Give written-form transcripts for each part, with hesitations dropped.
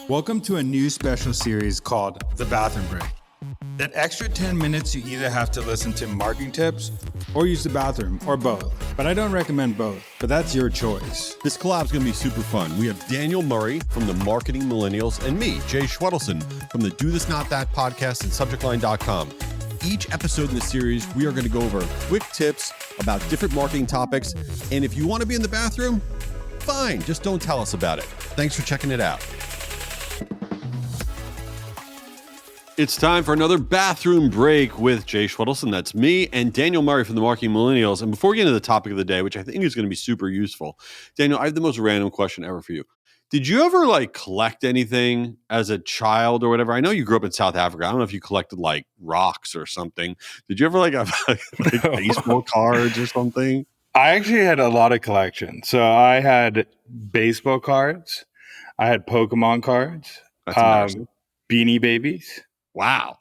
Welcome to a new special series called The Bathroom Break. That extra 10 minutes you either have to listen to marketing tips or use the bathroom or both. But I don't recommend both, but that's your choice. This collab is going to be super fun. We have Daniel Murray from the Marketing Millennials and me, Jay Schwedelson from the Do This Not That podcast and subjectline.com. Each episode in the series, we are going to go over quick tips about different marketing topics. And if you want to be in the bathroom, fine, just don't tell us about it. Thanks for checking it out. It's time for another bathroom break with Jay Schwedelson, that's me, and Daniel Murray from the Marketing Millennials. And before we get into the topic of the day, which I think is going to be super useful, Daniel, I have the most random question ever for you. Did you ever collect anything as a child or whatever? I know you grew up in South Africa. I don't know if you collected rocks or something. Did you ever have baseball cards or something? I actually had a lot of collections. So I had baseball cards. I had Pokemon cards. That's embarrassing. Beanie Babies. Wow.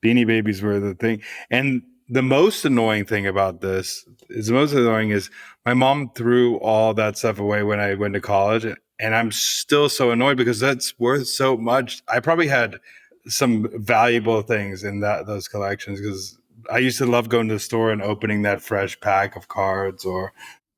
Beanie Babies were the thing. And the most annoying thing about this is my mom threw all that stuff away when I went to college. And I'm still so annoyed because that's worth so much. I probably had some valuable things in those collections because I used to love going to the store and opening that fresh pack of cards. Or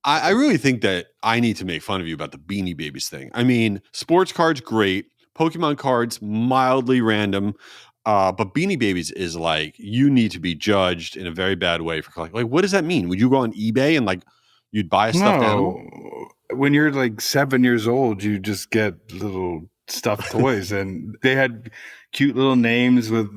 I really think that I need to make fun of you about the Beanie Babies thing. I mean, sports cards, great. Pokemon cards, mildly random. But Beanie Babies is you need to be judged in a very bad way for collecting. What does that mean? Would you go on eBay and you'd buy a stuffed animal? When you're 7 years old, you just get little stuffed toys, and they had cute little names with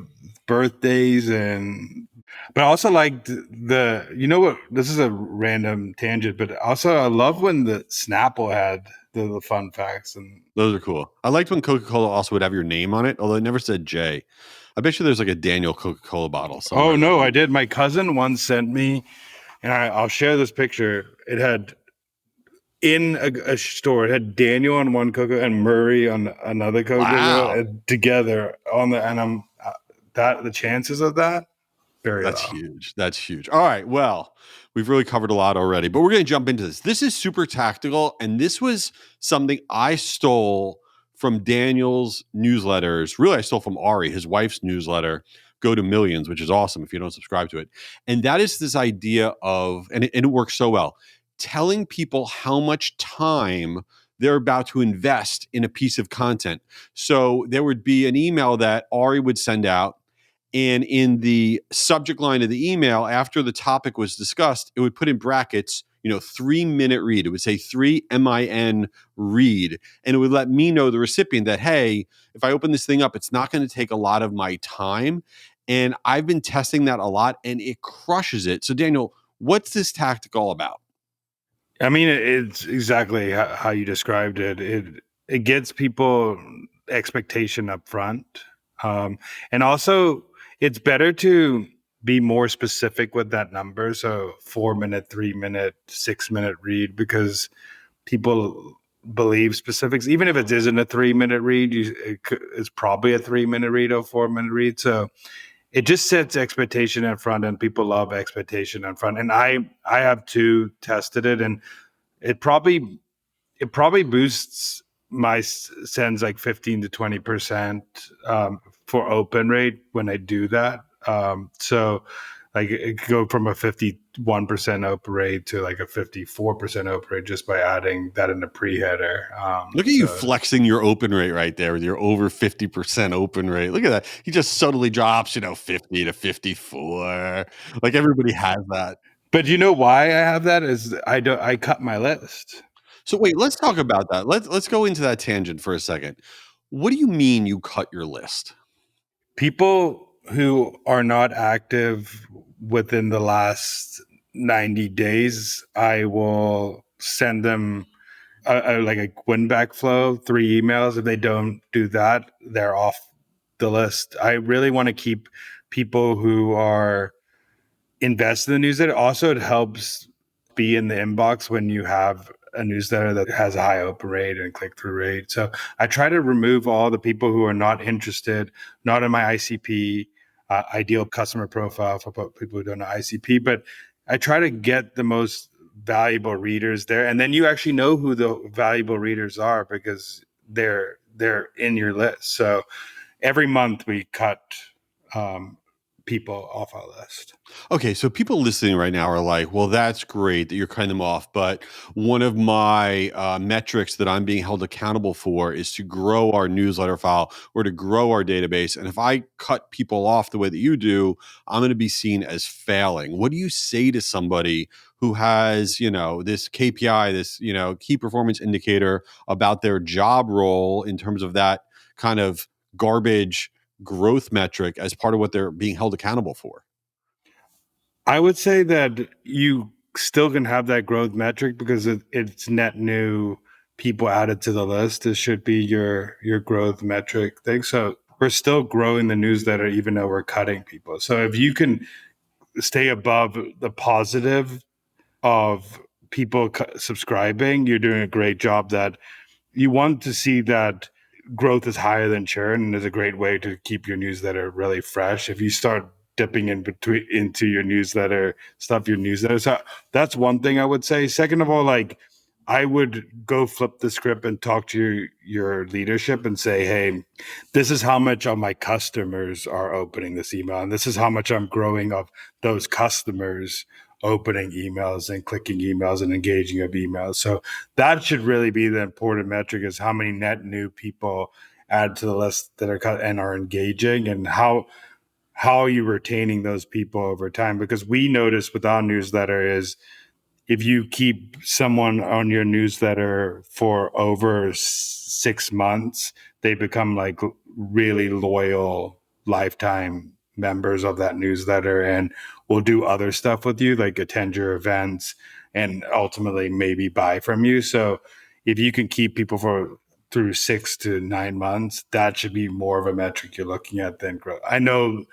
birthdays. But I also liked this is a random tangent, but also I love when the Snapple had the fun facts, and those are cool. I liked when Coca-Cola also would have your name on it, although it never said J. I bet you there's a Daniel Coca-Cola bottle somewhere. Oh no, I did. My cousin once sent me, and I'll share this picture. It had in a store. It had Daniel on one Coca and Murray on another Coca. Wow. Together on the chances of that. That's huge. That's huge. All right. Well, we've really covered a lot already, but we're going to jump into this. This is super tactical, and this was something I stole from Daniel's newsletters. Really, I stole from Ari, his wife's newsletter, Go to Millions, which is awesome if you don't subscribe to it. And that is this idea of, and it works so well, telling people how much time they're about to invest in a piece of content. So there would be an email that Ari would send out, and in the subject line of the email, after the topic was discussed, it would put in brackets, 3-minute read. It would say 3-MIN read. And it would let me know, the recipient, that, hey, if I open this thing up, it's not going to take a lot of my time. And I've been testing that a lot, and it crushes it. So, Daniel, what's this tactic all about? I mean, it's exactly how you described it. It gets people expectation up front. And also, it's better to be more specific with that number. So 4-minute, 3-minute, 6-minute read, because people believe specifics. Even if it isn't a 3-minute read, it's probably a 3-minute read or 4-minute read. So it just sets expectation in front, and people love expectation in front. And I have too tested it, and it probably boosts my sends 15 to 20% for open rate when I do that. So it could go from a 51% open rate to a 54% open rate just by adding that in the pre-header. Look at you flexing your open rate right there with your over 50% open rate. Look at that. He just subtly drops, 50 to 54. Everybody has that. But you know why I have that is I cut my list. So wait, let's talk about that. Let's go into that tangent for a second. What do you mean you cut your list? People who are not active within the last 90 days, I will send them a win back flow, 3 emails. If they don't do that, they're off the list. I really want to keep people who are invested in the newsletter. Also, it helps be in the inbox when you have a newsletter that has a high open rate and click-through rate. So I try to remove all the people who are not interested, not in my ICP, ideal customer profile for people who don't know ICP, but I try to get the most valuable readers there. And then you actually know who the valuable readers are because they're they're in your list. So every month we cut um, people off our list. Okay, so people listening right now are like, well, that's great that you're cutting them off. But one of my metrics that I'm being held accountable for is to grow our newsletter file or to grow our database. And if I cut people off the way that you do, I'm going to be seen as failing. What do you say to somebody who has, this KPI, this, key performance indicator about their job role in terms of that kind of garbage growth metric as part of what they're being held accountable for? I would say that you still can have that growth metric because it's net new people added to the list. It should be your growth metric thing. So we're still growing the newsletter even though we're cutting people. So if you can stay above the positive of people subscribing, you're doing a great job. That you want to see that growth is higher than churn, and is a great way to keep your newsletter really fresh. If you start dipping in between into your newsletter stuff, your newsletter, so that's one thing I would say. Second of all, like, I would go flip the script and talk to your leadership and say, hey, this is how much of my customers are opening this email, and this is how much I'm growing of those customers opening emails and clicking emails and engaging of emails. So that should really be the important metric, is how many net new people add to the list that are cut and are engaging, and how are you retaining those people over time. Because we notice with our newsletter is, if you keep someone on your newsletter for over 6 months, they become like really loyal lifetime members of that newsletter and will do other stuff with you, like attend your events and ultimately maybe buy from you. So if you can keep people for through 6 to 9 months, that should be more of a metric you're looking at than growth. I know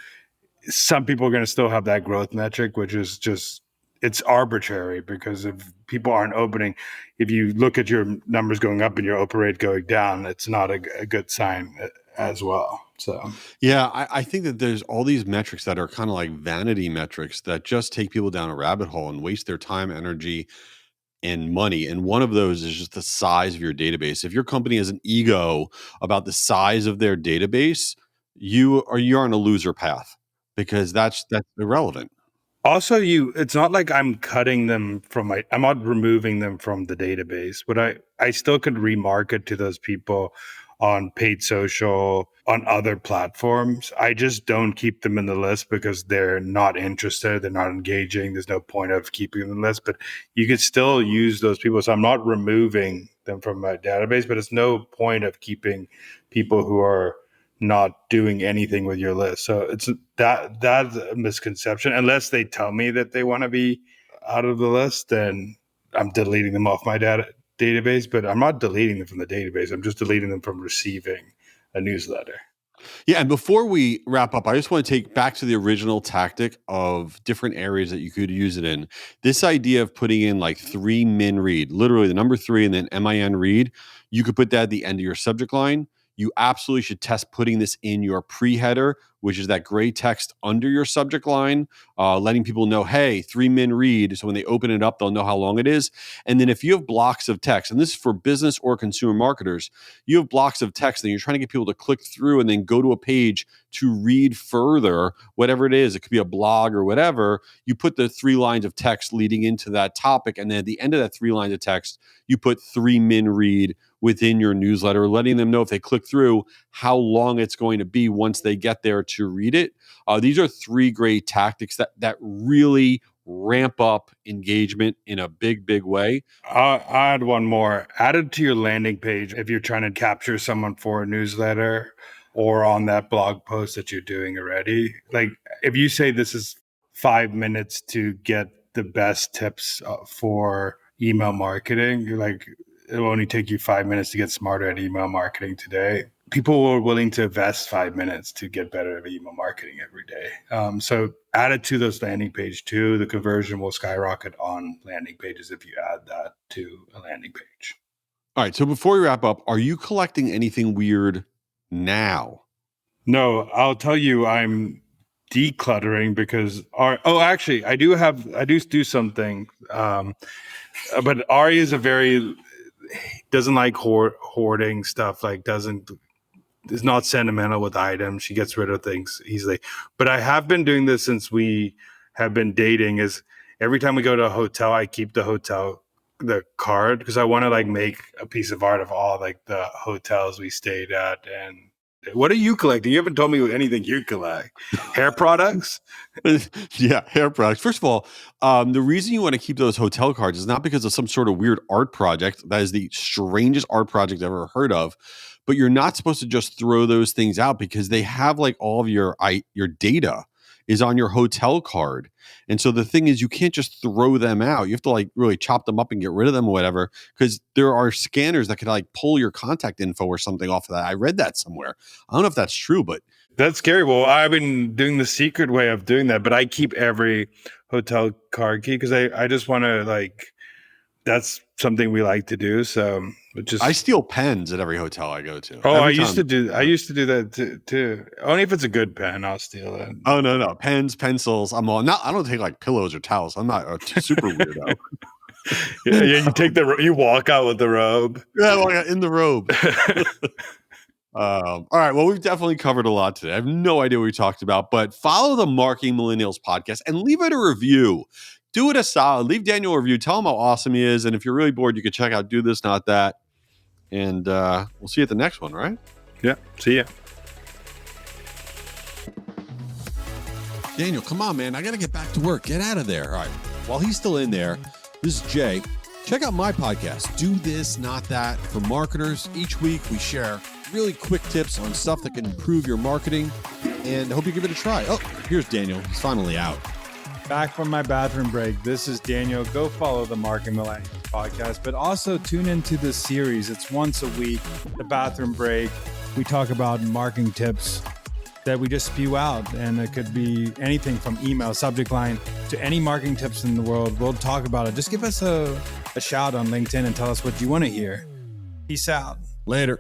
some people are going to still have that growth metric, which is just, it's arbitrary, because if people aren't opening, if you look at your numbers going up and your open rate going down, it's not a good sign as well. So Yeah, I think that there's all these metrics that are kind of like vanity metrics that just take people down a rabbit hole and waste their time, energy, and money. And one of those is just the size of your database. If your company has an ego about the size of their database, you're on a loser path because that's irrelevant. also, it's not like I'm cutting them from I'm not removing them from the database, but I still could remarket to those people on paid social, on other platforms. I just don't keep them in the list because they're not interested, they're not engaging. There's no point of keeping them in the list, but you could still use those people. So I'm not removing them from my database, but it's no point of keeping people who are not doing anything with your list. So it's that's a misconception. Unless they tell me that they want to be out of the list, then I'm deleting them off my database. But I'm not deleting them from the database. I'm just deleting them from receiving a newsletter. Yeah, and before we wrap up, I just want to take back to the original tactic of different areas that you could use it in. This idea of putting in like three min read, literally the number three and then MIN read, you could put that at the end of your subject line. You absolutely should test putting this in your pre header, which is that gray text under your subject line, letting people know, hey, three min read. So when they open it up, they'll know how long it is. And then if you have blocks of text, and this is for business or consumer marketers, you have blocks of text and you're trying to get people to click through and then go to a page to read further, whatever it is, it could be a blog or whatever, you put the 3 lines of text leading into that topic. And then at the end of that 3 lines of text, you put three min read within your newsletter, letting them know if they click through how long it's going to be once they get there to read it. These are three great tactics that really ramp up engagement in a big, big way. I'll add one more. Add it to your landing page if you're trying to capture someone for a newsletter, or on that blog post that you're doing already. Like, if you say this is 5 minutes to get the best tips for email marketing, you're like, it will only take you 5 minutes to get smarter at email marketing today. People were willing to invest 5 minutes to get better at email marketing every day. So add it to those landing page too. The conversion will skyrocket on landing pages if you add that to a landing page. All right. So before we wrap up, are you collecting anything weird now? No, I'll tell you, I'm decluttering because actually, I do do something. But Ari is a very doesn't like hoarding stuff, like is not sentimental with items. She gets rid of things easily. But I have been doing this since we have been dating, is every time we go to a hotel, I keep the card, because I want to like make a piece of art of all like the hotels we stayed at. And what are you collecting? You haven't told me anything you collect. Hair products? Yeah, hair products. First of all, the reason you want to keep those hotel cards is not because of some sort of weird art project. That is the strangest art project I've ever heard of. But you're not supposed to just throw those things out, because they have like all of your data is on your hotel card. And so the thing is, you can't just throw them out. You have to like really chop them up and get rid of them or whatever, because there are scanners that can like pull your contact info or something off of that. I read that somewhere. I don't know if that's true, but That's scary. Well, I've been doing the secret way of doing that, but I keep every hotel card key because I just want to like, that's something we like to do. So I steal pens at every hotel I go to. I Every used to time. do that too. Only if it's a good pen, I'll steal it. Oh no, pens, pencils. I don't take like pillows or towels. I'm not a super weirdo. Yeah, you walk out with the robe. Yeah, well, in the robe. All right. Well, we've definitely covered a lot today. I have no idea what we talked about, but follow the Marketing Millennials podcast and leave it a review. Do it a solid. Leave Daniel a review. Tell him how awesome he is. And if you're really bored, you can check out Do This, Not That. And we'll see you at the next one, right? Yeah. See ya. Daniel, come on, man. I got to get back to work. Get out of there. All right. While he's still in there, this is Jay. Check out my podcast, Do This, Not That, for marketers. Each week we share really quick tips on stuff that can improve your marketing, and I hope you give it a try. Oh, here's Daniel. He's finally out. Back from my bathroom break. This is Daniel. Go follow the Marketing Millennials podcast, but also tune into this series. It's once a week, the bathroom break. We talk about marketing tips that we just spew out, and it could be anything from email, subject line, to any marketing tips in the world. We'll talk about it. Just give us a shout on LinkedIn and tell us what you want to hear. Peace out. Later.